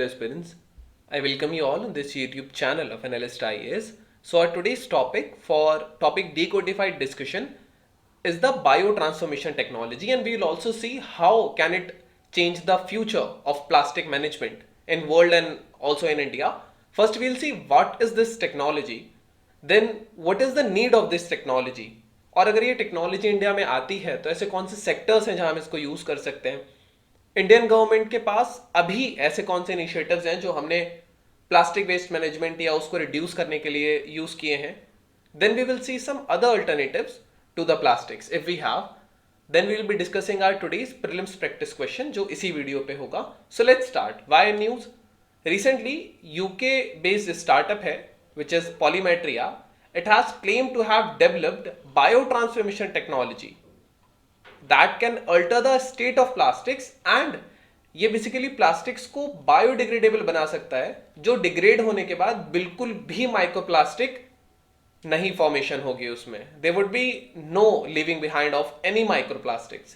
aspirants. I welcome you all on this YouTube channel of Analyst IAS. So our today's topic for topic decodified discussion is the biotransformation technology, and we will also see how can it change the future of plastic management in world and also in India. First we will see what is this technology, then what is the need of this technology, और अगर ये technology India में आती है तो ऐसे कौन से सेक्टर्स हैं जहां हम इसको यूज कर सकते हैं. इंडियन गवर्नमेंट के पास अभी ऐसे कौन से इनिशिएटिव्स हैं जो हमने प्लास्टिक वेस्ट मैनेजमेंट या उसको रिड्यूस करने के लिए यूज किए हैं. Then we will see some other alternatives to the plastics if we have. Then we will be discussing our today's prelims practice question जो इसी वीडियो पे होगा. So let's start. Why news. Recently UK based startup है which is Polymetria. It has claimed to have developed biotransformation technology that can alter the state of plastics, and ये basically plastics को biodegradable बना सकता है जो degrade होने के बाद बिल्कुल भी माइक्रोप्लास्टिक नहीं फॉर्मेशन होगी उसमें. There would be no living behind of any microplastics.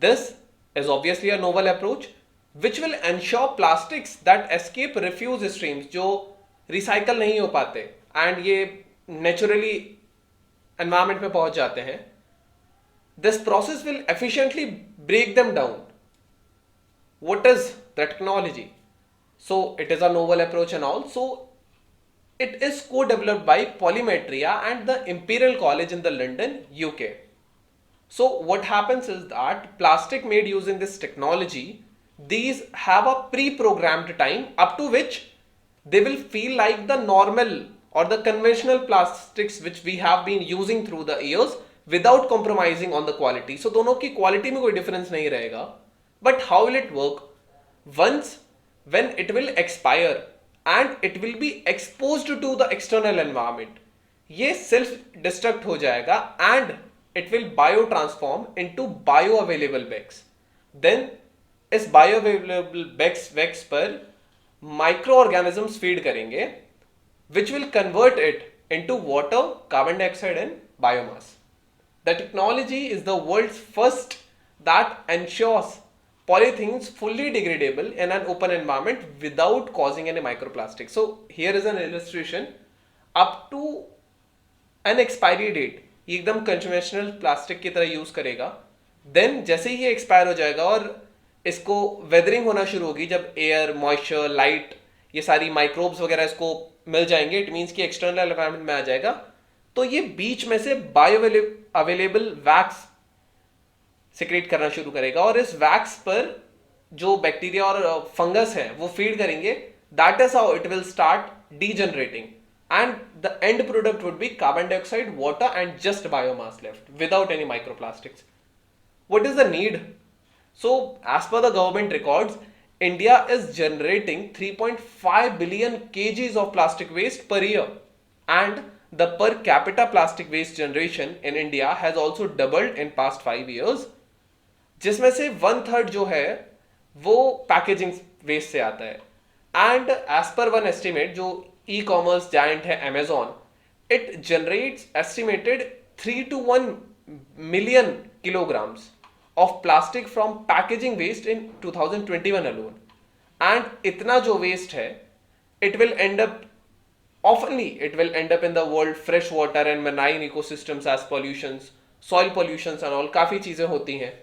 This is obviously a novel approach which will ensure plastics that escape refuse streams जो रिसाइकल नहीं हो पाते एंड ये नेचुरली एनवायरमेंट में पहुंच जाते हैं. This process will efficiently break them down. What is the technology? So it is a novel approach and all. So it is co developed by Polymateria and the Imperial College in the London UK. So what happens is that plastic made using this technology, these have a pre-programmed time up to which they will feel like the normal or the conventional plastics which we have been using through the years without compromising on the quality. So दोनों की quality में कोई difference नहीं रहेगा. But how will it work? Once when it will expire and it will be exposed to the external environment, ये self destruct हो जाएगा and it will biotransform into bioavailable bags. Then इस bioavailable bags पर microorganisms feed करेंगे which will convert it into water, carbon dioxide and biomass. The technology is the world's first that ensures polythenes fully degradable in an open environment without causing any microplastic. So here is an illustration up to an expiry date. ये एकदम conventional plastic की तरह use करेगा. Then जैसे ही ये expire हो जाएगा और इसको वेदरिंग होना शुरू होगी, जब एयर, मॉइस्चर, लाइट, ये सारी माइक्रोब्स वगैरह इसको मिल जाएंगे, इट मीन्स कि एक्सटर्नल एनवायरनमेंट में आ जाएगा, तो ये बीच में से बायो अवेलेबल वैक्स सिक्रेट करना शुरू करेगा और इस वैक्स पर जो बैक्टीरिया और फंगस है वो फीड करेंगे. That is how it will start degenerating and the end product would be carbon dioxide, water and just biomass left without any microplastics. What is the need? So as per the government records, India is generating 3.5 billion kgs of plastic waste per year, and the per capita plastic waste generation in India has also doubled in past 5 years, जिसमें से 1/3 जो है वो packaging waste से आता है. And as per one estimate जो e-commerce giant है Amazon, it generates estimated 3 to 1 million kilograms of plastic from packaging waste in 2021 alone. And इतना जो waste है, it will end up in the world fresh water and marine ecosystems as pollutions, soil pollutions and all, काफी चीजें होती हैं.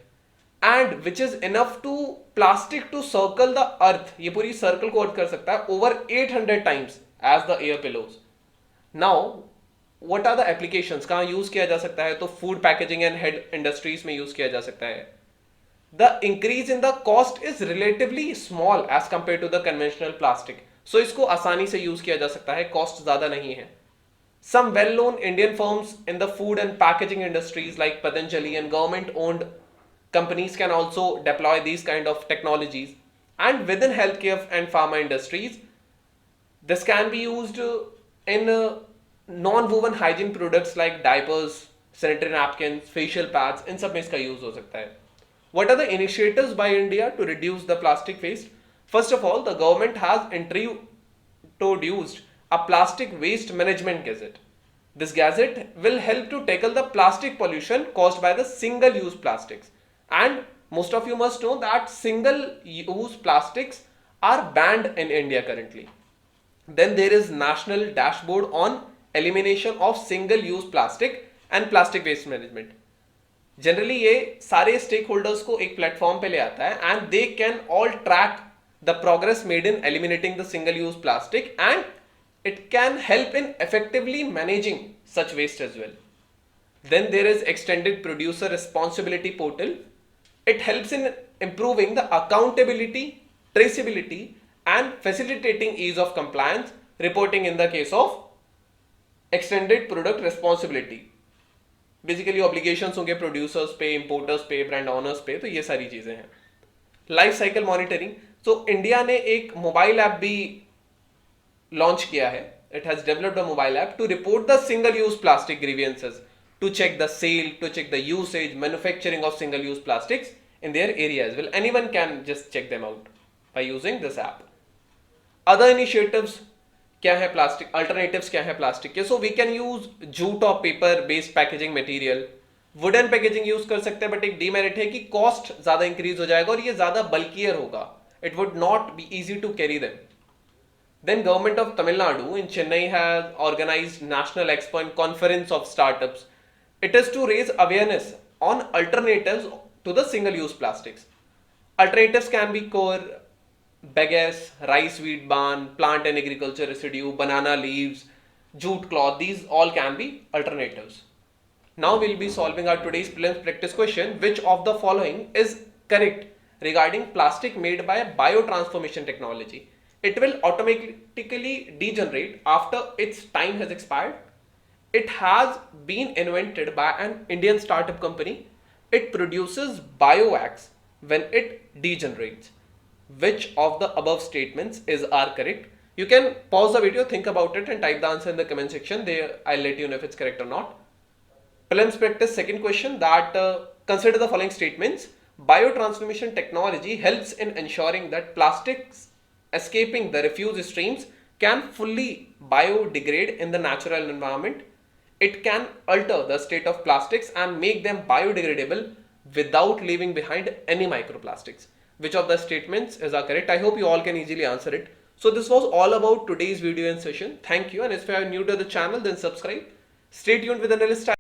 And which is enough to plastic to circle the earth, ये पूरी circle को अर्थ कर सकता है over 800 times as the air pillows. Now what are the applications? कहाँ यूज किया जा सकता है? तो food packaging and head industries में यूज किया जा सकता है. The increase in the cost is relatively small as compared to the conventional plastic. So इसको आसानी से यूज किया जा सकता है, कॉस्ट ज्यादा नहीं है. Some well-known Indian firms in the food and packaging industries like Patanjali and government-owned companies can also deploy these kind of technologies. And within healthcare and pharma industries, this can be used in non-woven hygiene products like diapers, sanitary napkins, facial pads. इन सब में इसका use हो सकता है. What are the initiatives by India to reduce the plastic waste? First of all, the government has introduced a plastic waste management gazette. This gazette will help to tackle the plastic pollution caused by the single-use plastics. And most of you must know that single-use plastics are banned in India currently. Then there is National Dashboard on Elimination of Single-Use Plastic and Plastic Waste Management. Generally ये सारे stake holders को एक platform पे ले आता है and they can all track the progress made in eliminating the single use plastic and it can help in effectively managing such waste as well. Then there is Extended Producer Responsibility Portal. It helps in improving the accountability, traceability and facilitating ease of compliance reporting in the case of extended product responsibility. Basically obligations होंगे producers पे, importers पे, brand owners पे, तो ये सारी चीजें हैं. Life cycle monitoring. तो इंडिया ने एक मोबाइल ऐप भी लॉन्च किया है. It has developed a mobile app to report the single use plastic grievances, to check the sale, to check the usage, manufacturing of single use plastics in their area as well. Anyone can just check them out by using this app. Other initiatives क्या है plastic, alternatives क्या है plastic के. So we can use jute और paper based packaging material. Wooden packaging use कर सकते हैं, but एक डीमेरिट है कि कॉस्ट ज्यादा इंक्रीज हो जाएगा और ये ज्यादा बल्कियर होगा. It would not be easy to carry them. Then Government of Tamil Nadu in Chennai has organized National Expo and Conference of Startups. It is to raise awareness on alternatives to the single-use plastics. Alternatives can be core bagasse, rice wheat barn, plant and agriculture residue, banana leaves, jute cloth. These all can be alternatives. Now we'll be solving our today's prelims practice question. Which of the following is correct regarding plastic made by biotransformation technology? It will automatically degenerate after its time has expired. It has been invented by an Indian startup company. It produces biowax when it degenerates. Which of the above statements are correct? You can pause the video, think about it and type the answer in the comment section. There I'll let you know if it's correct or not. Prelims practice second question, that consider the following statements. Biotransformation technology helps in ensuring that plastics escaping the refuse streams can fully biodegrade in the natural environment. It can alter the state of plastics and make them biodegradable without leaving behind any microplastics. Which of the statements are correct? I hope you all can easily answer it. So this was all about today's video and session. Thank you, and if you are new to the channel, then subscribe. Stay tuned with Analyst.